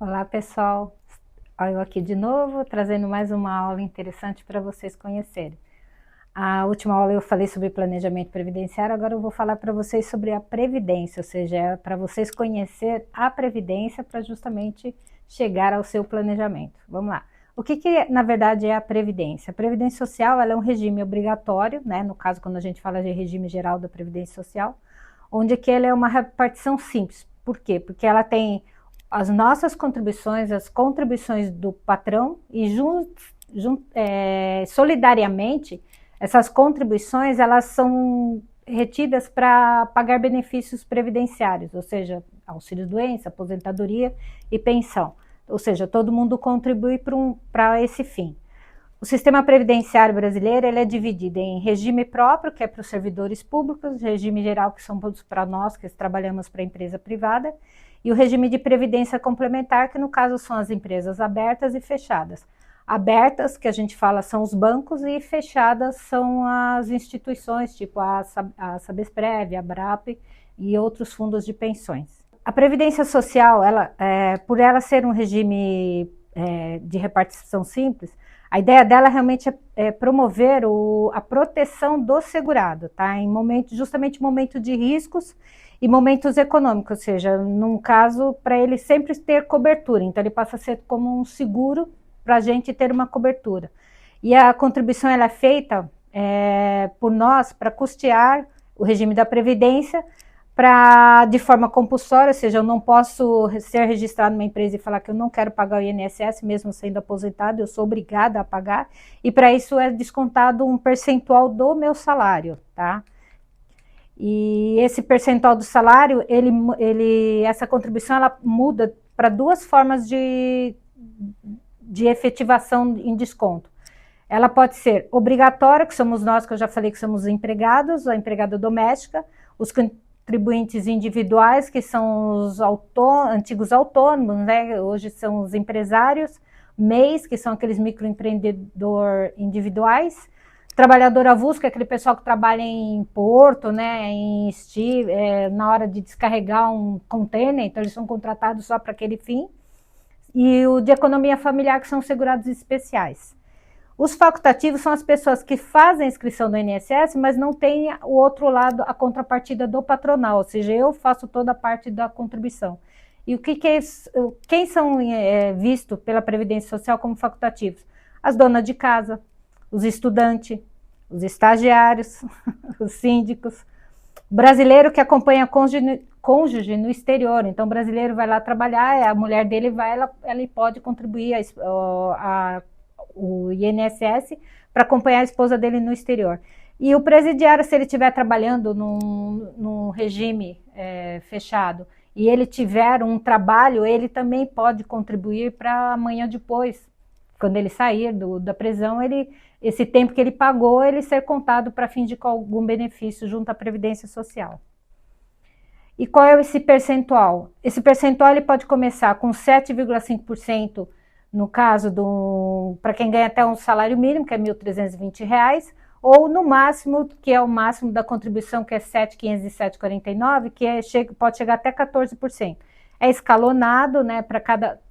Olá, pessoal. Eu aqui de novo, trazendo mais uma aula interessante para vocês conhecerem. A última aula eu falei sobre planejamento previdenciário, agora eu vou falar para vocês sobre a previdência, ou seja, é para vocês conhecer a previdência para justamente chegar ao seu planejamento. Vamos lá. O que na verdade é a previdência? A previdência social ela é um regime obrigatório, né? No caso, quando a gente fala de regime geral da previdência social, onde que ela é uma repartição simples. Por quê? Porque ela tem as nossas contribuições, as contribuições do patrão e solidariamente essas contribuições elas são retidas para pagar benefícios previdenciários, ou seja, auxílio-doença, aposentadoria e pensão. Ou seja, todo mundo contribui para esse fim. O sistema previdenciário brasileiro ele é dividido em regime próprio, que é para os servidores públicos, regime geral, que são para nós que trabalhamos para a empresa privada, e o regime de previdência complementar, que no caso são as empresas abertas e fechadas. Abertas, que a gente fala, são os bancos, e fechadas são as instituições, tipo a Sabesprev, a Brap e outros fundos de pensões. A Previdência Social, por ela ser um regime de repartição simples, a ideia dela realmente é promover a proteção do segurado, tá? Justamente momento de riscos e momentos econômicos, ou seja, num caso, para ele sempre ter cobertura, então ele passa a ser como um seguro para a gente ter uma cobertura. E a contribuição ela é feita por nós para custear o regime da Previdência de forma compulsória, ou seja, eu não posso ser registrado numa empresa e falar que eu não quero pagar o INSS, mesmo sendo aposentado, eu sou obrigada a pagar, e para isso é descontado um percentual do meu salário, tá? E esse percentual do salário, essa contribuição, ela muda para duas formas de efetivação em desconto. Ela pode ser obrigatória, que somos nós, que eu já falei que somos empregados, a empregada doméstica, os contribuintes individuais, que são os antigos autônomos, né? Hoje são os empresários, MEIs, que são aqueles microempreendedores individuais, trabalhador avulso, que é aquele pessoal que trabalha em porto, né, na hora de descarregar um container, então eles são contratados só para aquele fim, e o de economia familiar, que são segurados especiais. Os facultativos são as pessoas que fazem a inscrição no INSS, mas não tem o outro lado, a contrapartida do patronal, ou seja, eu faço toda a parte da contribuição. E quem são vistos pela Previdência Social como facultativos? As donas de casa, os estudantes, os estagiários, os síndicos, brasileiro que acompanha cônjuge no exterior, então o brasileiro vai lá trabalhar, a mulher dele ela pode contribuir o INSS para acompanhar a esposa dele no exterior. E o presidiário, se ele estiver trabalhando num regime fechado e ele tiver um trabalho, ele também pode contribuir para amanhã depois, quando ele sair da prisão, esse tempo que ele pagou, ele ser contado para fim de algum benefício junto à Previdência Social. E qual é esse percentual? Esse percentual ele pode começar com 7,5%, no caso para quem ganha até um salário mínimo, que é R$ 1.320, ou no máximo, que é o máximo da contribuição, que é R$ 7.507,49, pode chegar até 14%. É escalonado, né,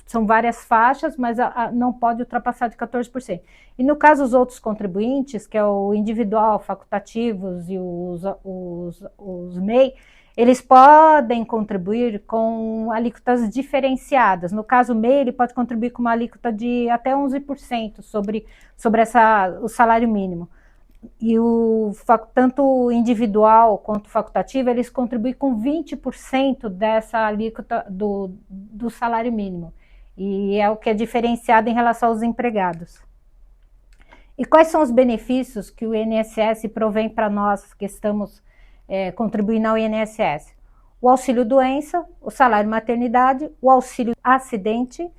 são várias faixas, mas não pode ultrapassar de 14%. E no caso, os outros contribuintes, que é o individual, facultativos e os MEI, eles podem contribuir com alíquotas diferenciadas. No caso, o MEI, ele pode contribuir com uma alíquota de até 11% sobre o salário mínimo. E tanto o individual quanto o facultativo, eles contribuem com 20% dessa alíquota do salário mínimo. E é o que é diferenciado em relação aos empregados. E quais são os benefícios que o INSS provém para nós que estamos contribuindo ao INSS? O auxílio-doença, o salário-maternidade, o auxílio-acidente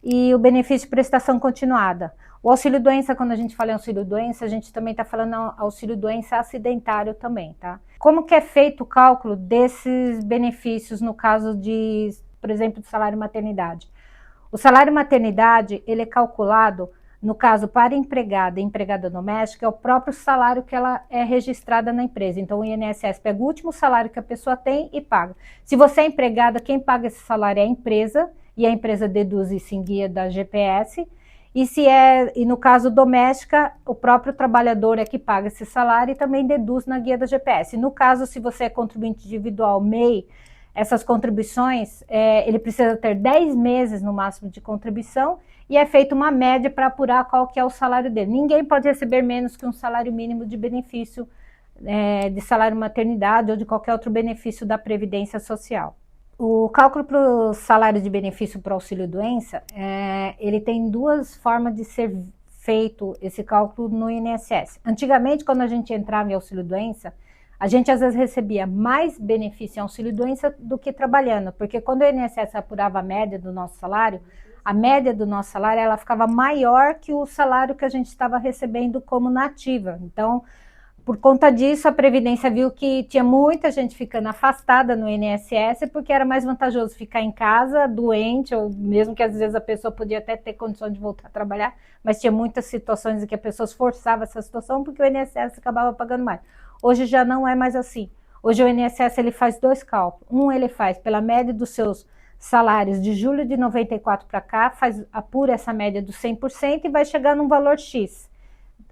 e o benefício de prestação continuada. O auxílio-doença, quando a gente fala em auxílio-doença, a gente também está falando auxílio-doença acidentário também, tá? Como que é feito o cálculo desses benefícios no caso por exemplo, do salário-maternidade? O salário-maternidade, ele é calculado, no caso, para empregada e empregada doméstica, é o próprio salário que ela é registrada na empresa. Então, o INSS pega o último salário que a pessoa tem e paga. Se você é empregada, quem paga esse salário é a empresa, e a empresa deduz isso em guia da GPS. E no caso doméstica, o próprio trabalhador é que paga esse salário e também deduz na guia da GPS. No caso, se você é contribuinte individual, MEI, essas contribuições, ele precisa ter 10 meses no máximo de contribuição e é feita uma média para apurar qual que é o salário dele. Ninguém pode receber menos que um salário mínimo de benefício de salário maternidade ou de qualquer outro benefício da Previdência Social. O cálculo para o salário de benefício para auxílio-doença, ele tem duas formas de ser feito esse cálculo no INSS. Antigamente, quando a gente entrava em auxílio-doença, a gente às vezes recebia mais benefício em auxílio-doença do que trabalhando, porque quando o INSS apurava a média do nosso salário, a média do nosso salário ela ficava maior que o salário que a gente estava recebendo como nativa. Então, por conta disso, a Previdência viu que tinha muita gente ficando afastada no INSS, porque era mais vantajoso ficar em casa, doente, ou mesmo que às vezes a pessoa podia até ter condição de voltar a trabalhar, mas tinha muitas situações em que as pessoas forçavam essa situação, porque o INSS acabava pagando mais. Hoje já não é mais assim. Hoje o INSS ele faz dois cálculos. Um ele faz pela média dos seus salários de julho de 94 para cá, apura essa média do 100% e vai chegar num valor X.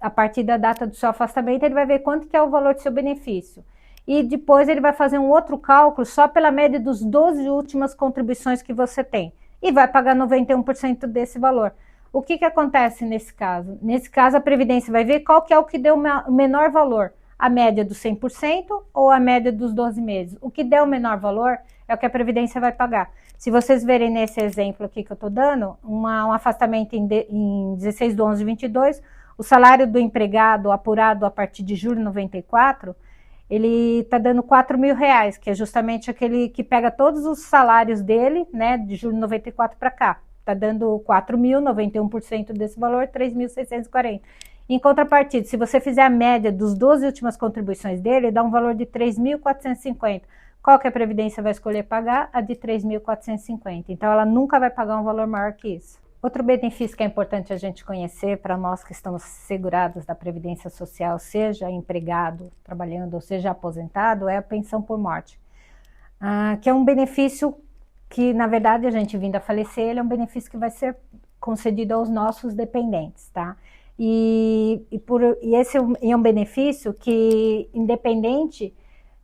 A partir da data do seu afastamento, ele vai ver quanto que é o valor do seu benefício. E depois ele vai fazer um outro cálculo só pela média dos 12 últimas contribuições que você tem. E vai pagar 91% desse valor. O que acontece nesse caso? Nesse caso, a Previdência vai ver qual que é o que deu o menor valor. A média dos 100% ou a média dos 12 meses. O que der o menor valor é o que a Previdência vai pagar. Se vocês verem nesse exemplo aqui que eu estou dando, um afastamento em 16/11/22, o salário do empregado apurado a partir de julho de 94, ele está dando R$4.000, que é justamente aquele que pega todos os salários dele, né, de julho de 94 para cá. Está dando 4.000, 91% desse valor, 3.640. Em contrapartida, se você fizer a média dos 12 últimas contribuições dele, dá um valor de 3.450. Qual que a Previdência vai escolher pagar? A de 3.450. Então, ela nunca vai pagar um valor maior que isso. Outro benefício que é importante a gente conhecer para nós que estamos segurados da Previdência Social, seja empregado, trabalhando ou seja aposentado, é a pensão por morte, que é um benefício que, na verdade, a gente vindo a falecer, ele é um benefício que vai ser concedido aos nossos dependentes, tá? E esse é um benefício que, independente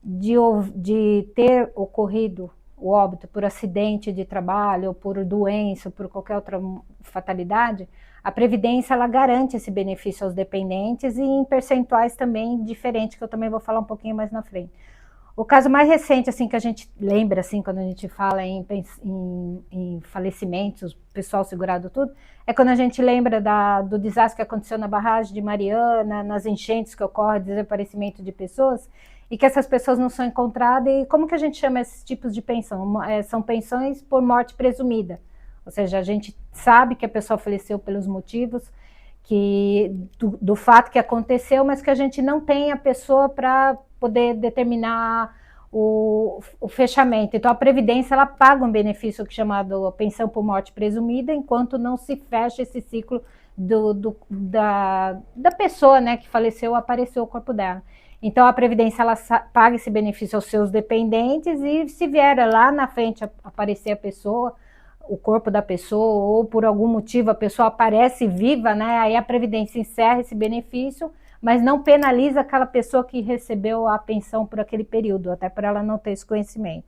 de ter ocorrido o óbito por acidente de trabalho, ou por doença, ou por qualquer outra fatalidade, a Previdência ela garante esse benefício aos dependentes e em percentuais também diferentes, que eu também vou falar um pouquinho mais na frente. O caso mais recente, assim, que a gente lembra, assim, quando a gente fala em falecimentos, pessoal segurado tudo, é quando a gente lembra do desastre que aconteceu na barragem de Mariana, nas enchentes que ocorrem, desaparecimento de pessoas, e que essas pessoas não são encontradas. E como que a gente chama esses tipos de pensão? São pensões por morte presumida. Ou seja, a gente sabe que a pessoa faleceu pelos motivos do fato que aconteceu, mas que a gente não tem a pessoa para poder determinar o fechamento. Então, a Previdência ela paga um benefício chamado pensão por morte presumida, enquanto não se fecha esse ciclo da pessoa, né, que faleceu, apareceu o corpo dela. Então, a Previdência ela paga esse benefício aos seus dependentes e se vier lá na frente aparecer a pessoa, o corpo da pessoa, ou por algum motivo a pessoa aparece viva, né, aí a Previdência encerra esse benefício, mas não penaliza aquela pessoa que recebeu a pensão por aquele período, até por ela não ter esse conhecimento.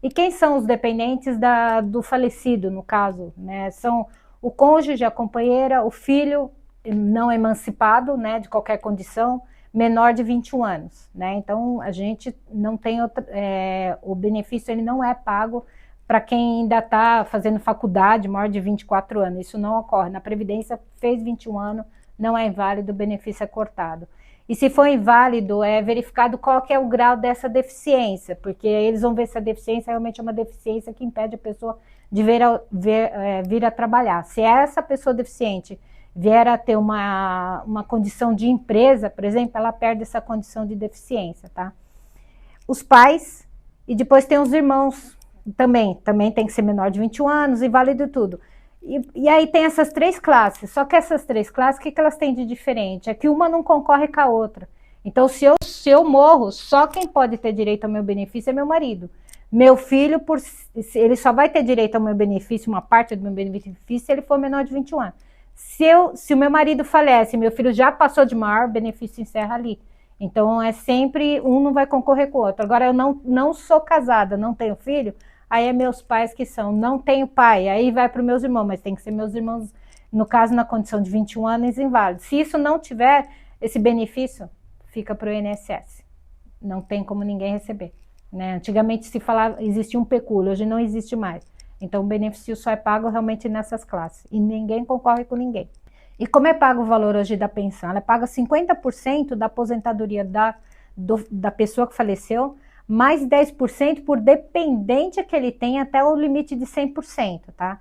E quem são os dependentes do falecido, no caso, né? São o cônjuge, a companheira, o filho não emancipado, né, de qualquer condição, menor de 21 anos, né? Então, a gente não tem o benefício ele não é pago para quem ainda está fazendo faculdade, maior de 24 anos. Isso não ocorre. Na Previdência, fez 21 anos, não é inválido, o benefício é cortado. E se for inválido, é verificado qual que é o grau dessa deficiência, porque eles vão ver se a deficiência realmente é uma deficiência que impede a pessoa de vir a trabalhar. Se essa pessoa deficiente vier a ter uma condição de empresa, por exemplo, ela perde essa condição de deficiência, tá? Os pais, e depois tem os irmãos, também tem que ser menor de 21 anos, inválido e tudo. E aí tem essas três classes, só que essas três classes, o que elas têm de diferente? É que uma não concorre com a outra. Então, se eu morro, só quem pode ter direito ao meu benefício é meu marido. Meu filho, ele só vai ter direito ao meu benefício, uma parte do meu benefício, se ele for menor de 21 anos. Se o meu marido falece, meu filho já passou de maior, o benefício encerra ali. Então, é sempre, um não vai concorrer com o outro. Agora, eu não sou casada, não tenho filho, aí é meus pais que são. Não tenho pai, aí vai para os meus irmãos, mas tem que ser meus irmãos, no caso, na condição de 21 anos, inválido. Se isso não tiver, esse benefício fica para o INSS. Não tem como ninguém receber. Né? Antigamente se falava, existia um pecúlio, hoje não existe mais. Então o benefício só é pago realmente nessas classes. E ninguém concorre com ninguém. E como é pago o valor hoje da pensão? Ela paga 50% da aposentadoria da pessoa que faleceu, mais 10% por dependente que ele tem até o limite de 100%, tá?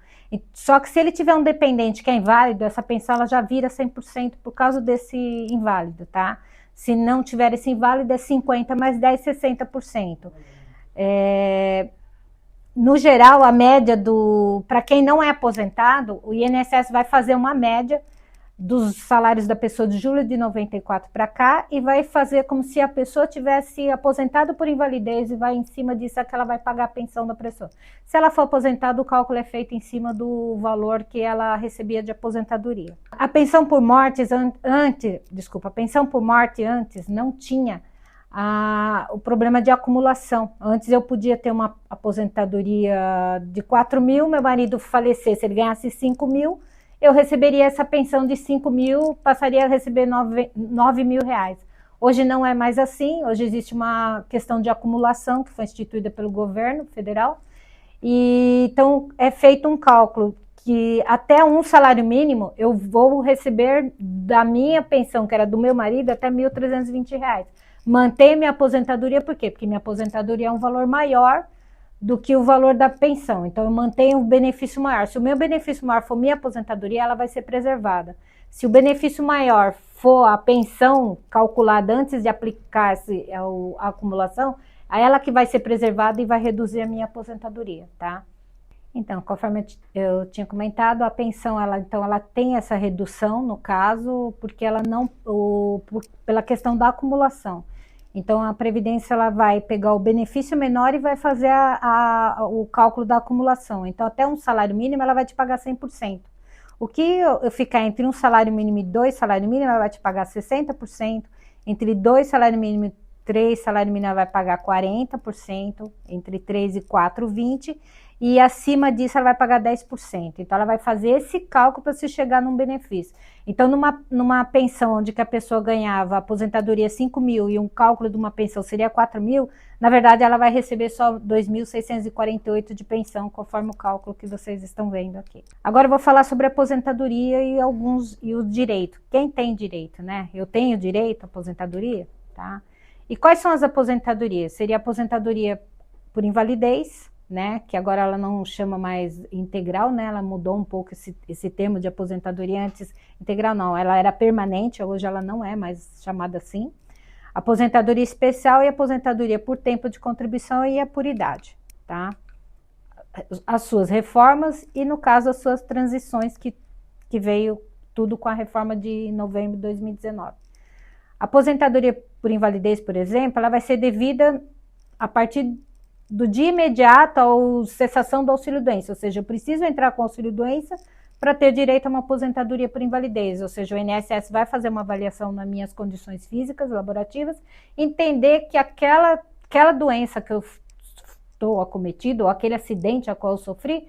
Só que se ele tiver um dependente que é inválido, essa pensão ela já vira 100% por causa desse inválido, tá? Se não tiver esse inválido, é 50 mais 10, 60%. No geral, a média para quem não é aposentado, o INSS vai fazer uma média dos salários da pessoa de julho de 94 para cá e vai fazer como se a pessoa tivesse aposentado por invalidez e vai em cima disso que ela vai pagar a pensão da pessoa. Se ela for aposentada, o cálculo é feito em cima do valor que ela recebia de aposentadoria. A pensão por morte antes não tinha o problema de acumulação. Antes eu podia ter uma aposentadoria de 4 mil, meu marido falecesse, ele ganhasse 5 mil, eu receberia essa pensão de 5 mil, passaria a receber 9 mil reais. Hoje não é mais assim, hoje existe uma questão de acumulação que foi instituída pelo governo federal, e então é feito um cálculo que até um salário mínimo eu vou receber da minha pensão, que era do meu marido, até R$ 1.320. Manter minha aposentadoria, por quê? Porque minha aposentadoria é um valor maior do que o valor da pensão. Então, eu mantenho o benefício maior. Se o meu benefício maior for minha aposentadoria, ela vai ser preservada. Se o benefício maior for a pensão calculada antes de aplicar a acumulação, aí ela que vai ser preservada e vai reduzir a minha aposentadoria, tá? Então, conforme eu tinha comentado, a pensão, ela tem essa redução, no caso, porque ela não, pela questão da acumulação. Então, a Previdência ela vai pegar o benefício menor e vai fazer o cálculo da acumulação. Então, até um salário mínimo, ela vai te pagar 100%. O que eu ficar entre um salário mínimo e 2 salários mínimos, ela vai te pagar 60%. Entre 2 salários mínimos e 3 salários mínimos, ela vai pagar 40%. Entre 3 e 4, 20%. E acima disso ela vai pagar 10%. Então ela vai fazer esse cálculo para se chegar num benefício. Então numa pensão onde que a pessoa ganhava aposentadoria 5 mil e um cálculo de uma pensão seria 4 mil, na verdade ela vai receber só 2.648 de pensão, conforme o cálculo que vocês estão vendo aqui. Agora eu vou falar sobre a aposentadoria e o direito. Quem tem direito, né? Eu tenho direito à aposentadoria, tá? E quais são as aposentadorias? Seria a aposentadoria por invalidez, né, que agora ela não chama mais integral, né, ela mudou um pouco esse termo de aposentadoria. Antes, integral não, ela era permanente, hoje ela não é mais chamada assim. Aposentadoria especial e aposentadoria por tempo de contribuição e por idade, tá? As suas reformas e, no caso, as suas transições que veio tudo com a reforma de novembro de 2019. A aposentadoria por invalidez, por exemplo, ela vai ser devida a partir do dia imediato à cessação do auxílio-doença, ou seja, eu preciso entrar com auxílio-doença para ter direito a uma aposentadoria por invalidez, ou seja, o INSS vai fazer uma avaliação nas minhas condições físicas, laborativas, entender que aquela doença que eu estou acometido, ou aquele acidente a qual eu sofri,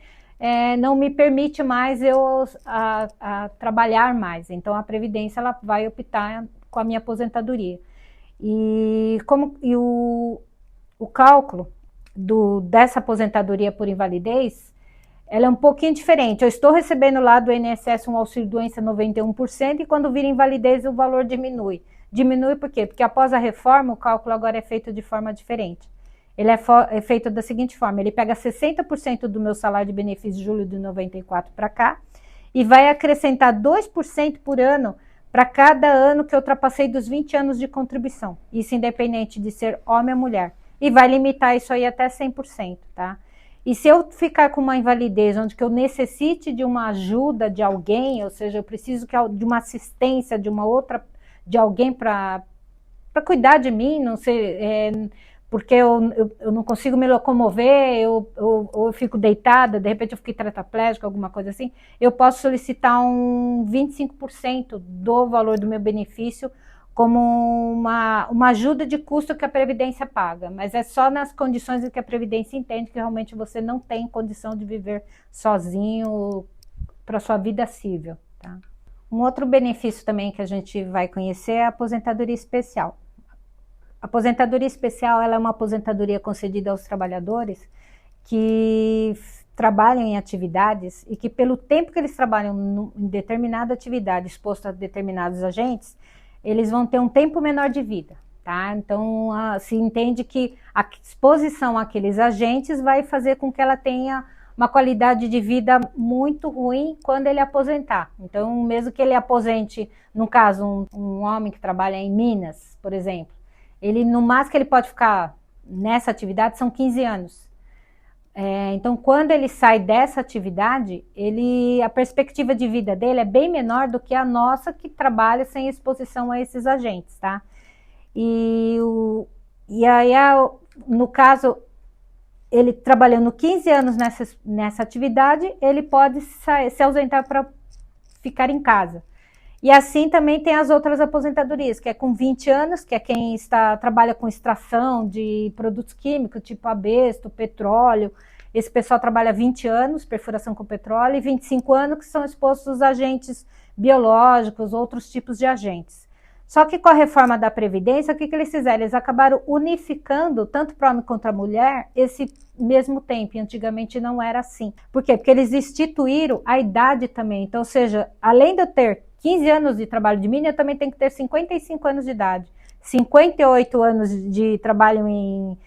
não me permite mais eu trabalhar mais. Então, a Previdência ela vai optar com a minha aposentadoria. E o cálculo dessa aposentadoria por invalidez, ela é um pouquinho diferente. Eu estou recebendo lá do INSS um auxílio-doença 91% e quando vira invalidez o valor diminui. Diminui por quê? Porque após a reforma o cálculo agora é feito de forma diferente. Ele é feito da seguinte forma, ele pega 60% do meu salário de benefício de julho de 94 para cá e vai acrescentar 2% por ano para cada ano que eu ultrapassei dos 20 anos de contribuição. Isso independente de ser homem ou mulher. E vai limitar isso aí até 100%, tá? E se eu ficar com uma invalidez onde que eu necessite de uma ajuda de alguém, ou seja, eu preciso de uma assistência de alguém para cuidar de mim, não sei, porque eu não consigo me locomover, ou eu fico deitada, de repente eu fico tetraplégica, alguma coisa assim, eu posso solicitar um 25% do valor do meu benefício como uma ajuda de custo que a Previdência paga, mas é só nas condições em que a Previdência entende que realmente você não tem condição de viver sozinho para sua vida civil, tá? Um outro benefício também que a gente vai conhecer é a aposentadoria especial. A aposentadoria especial, ela é uma aposentadoria concedida aos trabalhadores que trabalham em atividades e que pelo tempo que eles trabalham em determinada atividade exposto a determinados agentes, eles vão ter um tempo menor de vida, tá? Então, se entende que a exposição àqueles agentes vai fazer com que ela tenha uma qualidade de vida muito ruim quando ele aposentar. Então, mesmo que ele aposente, no caso, um homem que trabalha em Minas, por exemplo, ele, no máximo que ele pode ficar nessa atividade são 15 anos. Então, quando ele sai dessa atividade, a perspectiva de vida dele é bem menor do que a nossa, que trabalha sem exposição a esses agentes, tá? E aí, no caso, ele trabalhando 15 anos nessa atividade, ele pode se ausentar para ficar em casa. E assim também tem as outras aposentadorias, que é com 20 anos, que é quem trabalha com extração de produtos químicos, tipo abesto, petróleo. Esse pessoal trabalha 20 anos, perfuração com petróleo, e 25 anos que são expostos a agentes biológicos, outros tipos de agentes. Só que com a reforma da Previdência, o que eles fizeram? Eles acabaram unificando, tanto para homem quanto para mulher, esse mesmo tempo. E antigamente não era assim. Por quê? Porque eles instituíram a idade também. Então, ou seja, além de eu ter 15 anos de trabalho de mínimo, eu também tenho que ter 55 anos de idade. 58 anos de trabalho em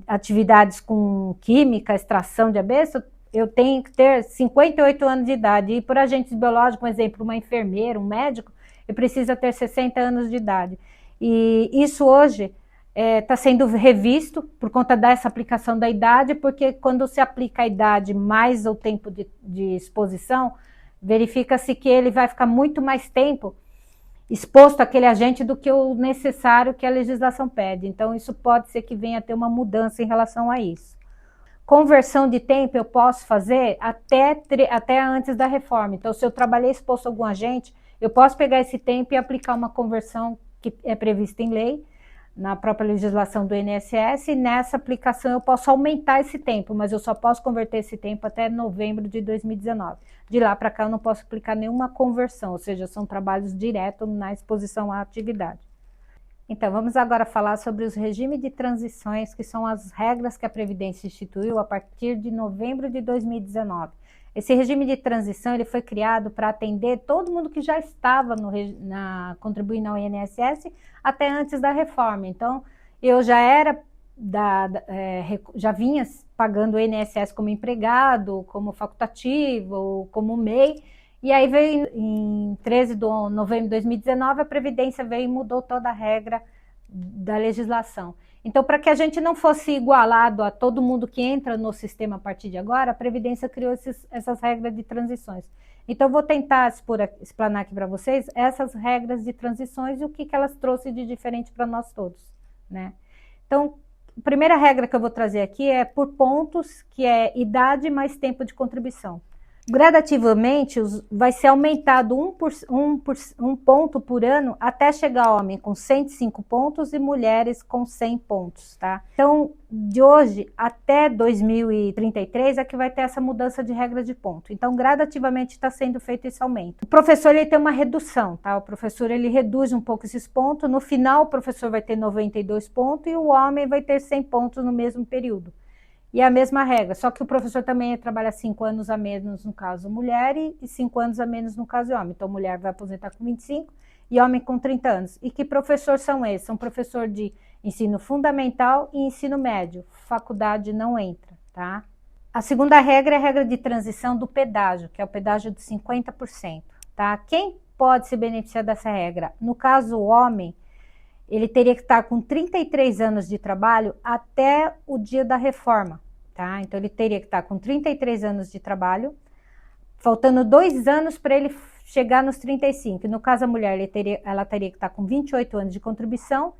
atividades com química, extração de abesto, eu tenho que ter 58 anos de idade. E por agentes biológicos, por exemplo, uma enfermeira, um médico, eu preciso ter 60 anos de idade. E isso hoje está sendo revisto por conta dessa aplicação da idade, porque quando se aplica a idade mais o tempo de exposição, verifica-se que ele vai ficar muito mais tempo exposto àquele agente do que o necessário que a legislação pede. Então, isso pode ser que venha a ter uma mudança em relação a isso. Conversão de tempo eu posso fazer até antes da reforma. Então, se eu trabalhei exposto a algum agente, eu posso pegar esse tempo e aplicar uma conversão que é prevista em lei, na própria legislação do INSS, e nessa aplicação eu posso aumentar esse tempo, mas eu só posso converter esse tempo até novembro de 2019. De lá para cá eu não posso aplicar nenhuma conversão, ou seja, são trabalhos diretos na exposição à atividade. Então, vamos agora falar sobre os regimes de transições, que são as regras que a Previdência instituiu a partir de novembro de 2019. Esse regime de transição ele foi criado para atender todo mundo que já estava contribuindo ao INSS até antes da reforma. Então, eu já era já vinha pagando o INSS como empregado, como facultativo, como MEI, e aí veio em 13 de novembro de 2019, a Previdência veio e mudou toda a regra da legislação. Então, para que a gente não fosse igualado a todo mundo que entra no sistema a partir de agora, a Previdência criou essas regras de transições. Então, eu vou tentar explanar aqui para vocês essas regras de transições e o que elas trouxeram de diferente para nós todos, né? Então, a primeira regra que eu vou trazer aqui é por pontos, que é idade mais tempo de contribuição. Gradativamente, vai ser aumentado um ponto por ano até chegar homem com 105 pontos e mulheres com 100 pontos, tá? Então, de hoje até 2033 é que vai ter essa mudança de regra de ponto. Então, gradativamente está sendo feito esse aumento. O professor ele tem uma redução, tá? O professor ele reduz um pouco esses pontos. No final, o professor vai ter 92 pontos e o homem vai ter 100 pontos no mesmo período. E a mesma regra, só que o professor também trabalha 5 anos a menos no caso mulher e 5 anos a menos no caso homem. Então, mulher vai aposentar com 25 e homem com 30 anos. E que professores são esses? São professor de ensino fundamental e ensino médio. Faculdade não entra, tá? A segunda regra é a regra de transição do pedágio, que é o pedágio de 50%, tá? Quem pode se beneficiar dessa regra? No caso, o homem, ele teria que estar com 33 anos de trabalho até o dia da reforma, tá? Então, ele teria que estar com 33 anos de trabalho, faltando 2 anos para ele chegar nos 35. No caso, a mulher, ela teria que estar com 28 anos de contribuição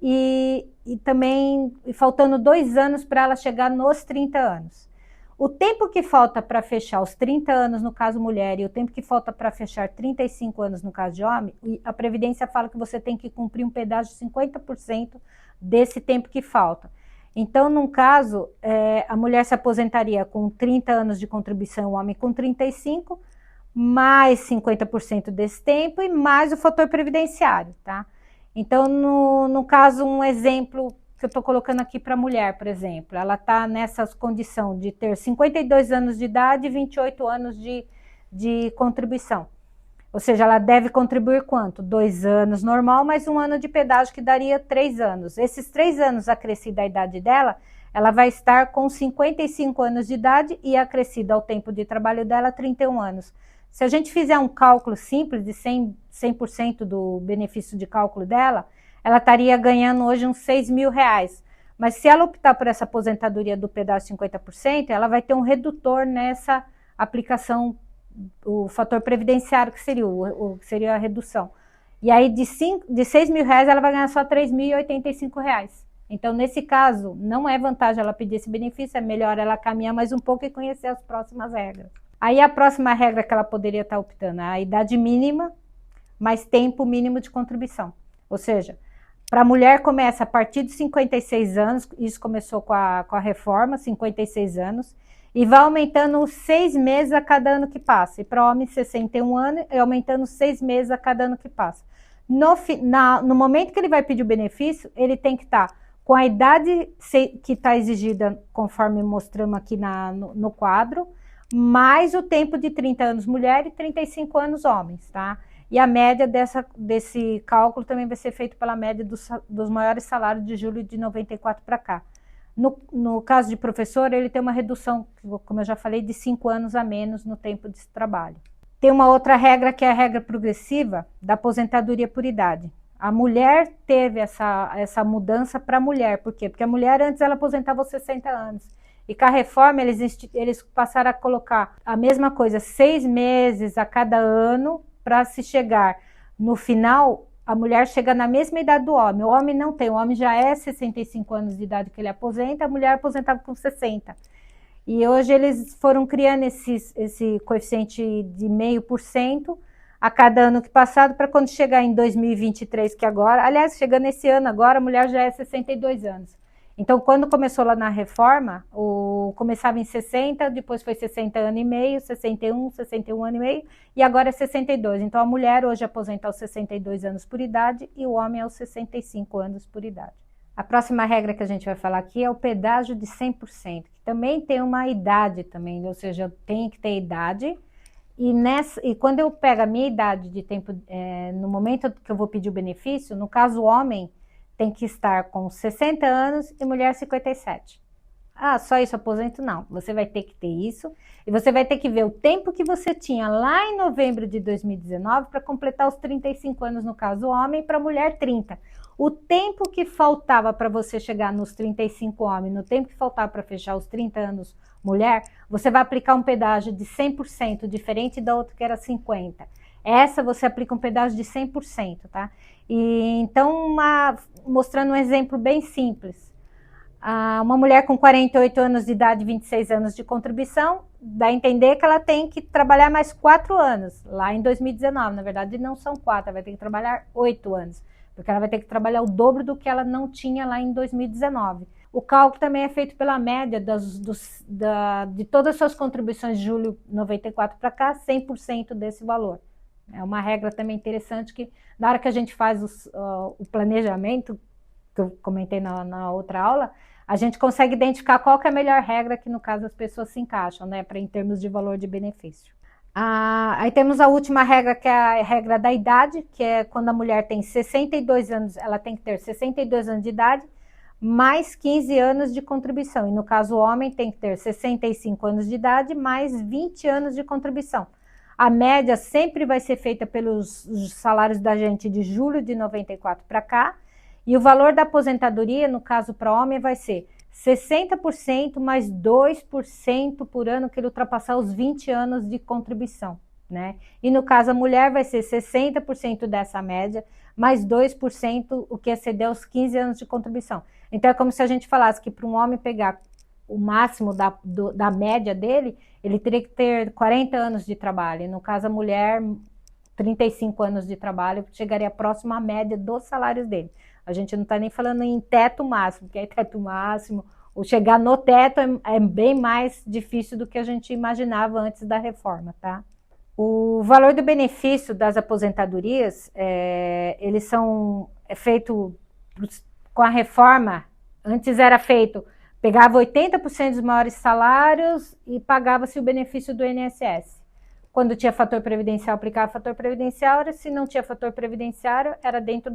e também faltando 2 anos para ela chegar nos 30 anos. O tempo que falta para fechar os 30 anos no caso mulher e o tempo que falta para fechar 35 anos no caso de homem, a Previdência fala que você tem que cumprir um pedágio de 50% desse tempo que falta. Então, num caso, a mulher se aposentaria com 30 anos de contribuição, o homem com 35, mais 50% desse tempo e mais o fator previdenciário, tá? Então, no caso, um exemplo que eu estou colocando aqui para a mulher, por exemplo, ela está nessa condição de ter 52 anos de idade e 28 anos de contribuição. Ou seja, ela deve contribuir quanto? 2 anos normal, mais 1 ano de pedágio, que daria 3 anos. Esses 3 anos acrescida a idade dela, ela vai estar com 55 anos de idade e acrescida ao tempo de trabalho dela, 31 anos. Se a gente fizer um cálculo simples de 100% do benefício de cálculo dela, ela estaria ganhando hoje uns R$6.000. Mas se ela optar por essa aposentadoria do pedágio 50%, ela vai ter um redutor nessa aplicação, o fator previdenciário, que seria a redução. E aí de R$6.000 ela vai ganhar só R$3.085. Então, nesse caso, não é vantagem ela pedir esse benefício, é melhor ela caminhar mais um pouco e conhecer as próximas regras. Aí a próxima regra que ela poderia estar optando é a idade mínima, mais tempo mínimo de contribuição. Ou seja, para a mulher começa a partir de 56 anos, isso começou com a reforma, 56 anos, e vai aumentando 6 meses a cada ano que passa. E para o homem, 61 anos, e aumentando 6 meses a cada ano que passa. No momento que ele vai pedir o benefício, ele tem que estar com a idade que está exigida, conforme mostramos aqui no quadro, mais o tempo de 30 anos mulher e 35 anos homens, tá? E a média desse cálculo também vai ser feito pela média dos maiores salários de julho de 94 para cá. No caso de professor, ele tem uma redução, como eu já falei, de 5 anos a menos no tempo de trabalho. Tem uma outra regra, que é a regra progressiva da aposentadoria por idade. A mulher teve essa mudança para a mulher. Por quê? Porque a mulher antes ela aposentava aos 60 anos. E com a reforma eles passaram a colocar a mesma coisa, 6 meses a cada ano, para se chegar no final, a mulher chega na mesma idade do homem. O homem não tem, o homem já é 65 anos de idade que ele aposenta, a mulher aposentava com 60. E hoje eles foram criando esse coeficiente de 0,5% a cada ano que passado, para quando chegar em 2023, que agora, aliás, chegando esse ano agora, a mulher já é 62 anos. Então, quando começou lá na reforma, começava em 60, depois foi 60 anos e meio, 61 anos e meio, e agora é 62. Então, a mulher hoje aposenta aos 62 anos por idade e o homem aos 65 anos por idade. A próxima regra que a gente vai falar aqui é o pedágio de 100%, que também tem uma idade também, ou seja, eu tenho que ter idade, e quando eu pego a minha idade de tempo, no momento que eu vou pedir o benefício, no caso o homem tem que estar com 60 anos e mulher 57. Ah, só isso aposento? Não, você vai ter que ter isso e você vai ter que ver o tempo que você tinha lá em novembro de 2019 para completar os 35 anos no caso homem, para mulher 30. O tempo que faltava para você chegar nos 35 homem, no tempo que faltava para fechar os 30 anos mulher, você vai aplicar um pedágio de 100%, diferente da outra que era 50%. Essa você aplica um pedágio de 100%, tá? E então, mostrando um exemplo bem simples. Uma mulher com 48 anos de idade e 26 anos de contribuição, dá a entender que ela tem que trabalhar mais 4 anos, lá em 2019. Na verdade, não são 4, ela vai ter que trabalhar 8 anos, porque ela vai ter que trabalhar o dobro do que ela não tinha lá em 2019. O cálculo também é feito pela média de todas as suas contribuições de julho 94 para cá, 100% desse valor. É uma regra também interessante que, na hora que a gente faz o planejamento, que eu comentei na outra aula, a gente consegue identificar qual que é a melhor regra que, no caso, as pessoas se encaixam, né, em termos de valor de benefício. Aí temos a última regra, que é a regra da idade, que é quando a mulher tem 62 anos, ela tem que ter 62 anos de idade, mais 15 anos de contribuição. E no caso, o homem tem que ter 65 anos de idade, mais 20 anos de contribuição. A média sempre vai ser feita pelos salários da gente de julho de 94 para cá, e o valor da aposentadoria, no caso para homem, vai ser 60% mais 2% por ano que ele ultrapassar os 20 anos de contribuição. né? E no caso a mulher vai ser 60% dessa média, mais 2% o que exceder aos 15 anos de contribuição. Então é como se a gente falasse que para um homem pegar o máximo da média dele, ele teria que ter 40 anos de trabalho. E no caso a mulher, 35 anos de trabalho, chegaria próximo à média dos salários dele. A gente não está nem falando em teto máximo, porque é teto máximo, ou chegar no teto é bem mais difícil do que a gente imaginava antes da reforma, tá? O valor do benefício das aposentadorias, eles são feitos com a reforma. Antes era feito, pegava 80% dos maiores salários e pagava-se o benefício do INSS. Quando tinha fator previdencial, aplicava fator previdenciário. Se não tinha fator previdenciário, era dentro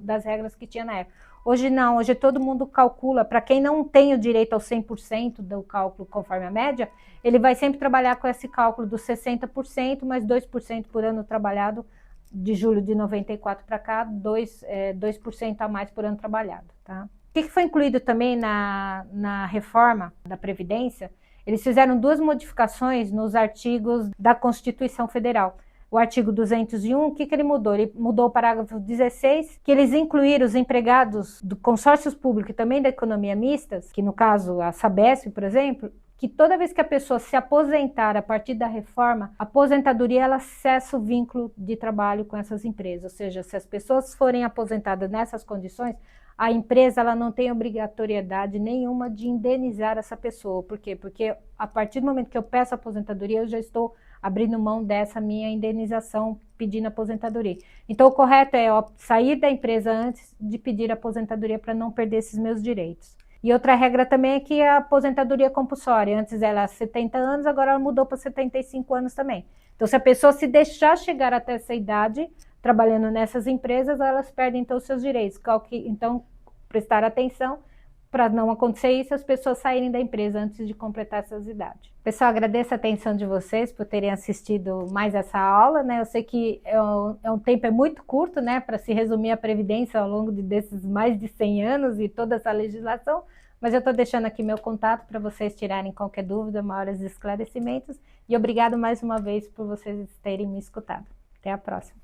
das regras que tinha na época. Hoje não, hoje todo mundo calcula. Para quem não tem o direito ao 100% do cálculo conforme a média, ele vai sempre trabalhar com esse cálculo dos 60%, mais 2% por ano trabalhado, de julho de 94 para cá, 2% a mais por ano trabalhado. Tá? O que foi incluído também na reforma da Previdência? Eles fizeram 2 modificações nos artigos da Constituição Federal. O artigo 201, o que ele mudou? Ele mudou o parágrafo 16, que eles incluíram os empregados do consórcios públicos e também da economia mistas, que no caso a Sabesp, por exemplo, que toda vez que a pessoa se aposentar a partir da reforma, a aposentadoria ela cessa o vínculo de trabalho com essas empresas. Ou seja, se as pessoas forem aposentadas nessas condições, a empresa ela não tem obrigatoriedade nenhuma de indenizar essa pessoa. Por quê? Porque a partir do momento que eu peço aposentadoria, eu já estou abrindo mão dessa minha indenização pedindo aposentadoria. Então, o correto é sair da empresa antes de pedir aposentadoria para não perder esses meus direitos. E outra regra também é que a aposentadoria compulsória, antes era 70 anos, agora ela mudou para 75 anos também. Então, se a pessoa se deixar chegar até essa idade, trabalhando nessas empresas, elas perdem então os seus direitos. Então, prestar atenção para não acontecer isso, as pessoas saírem da empresa antes de completar essas idades. Pessoal, agradeço a atenção de vocês por terem assistido mais essa aula, né? Eu sei que um tempo muito curto, né, para se resumir a Previdência ao longo desses mais de 100 anos e toda essa legislação, mas eu estou deixando aqui meu contato para vocês tirarem qualquer dúvida, maiores esclarecimentos, e obrigado mais uma vez por vocês terem me escutado. Até a próxima.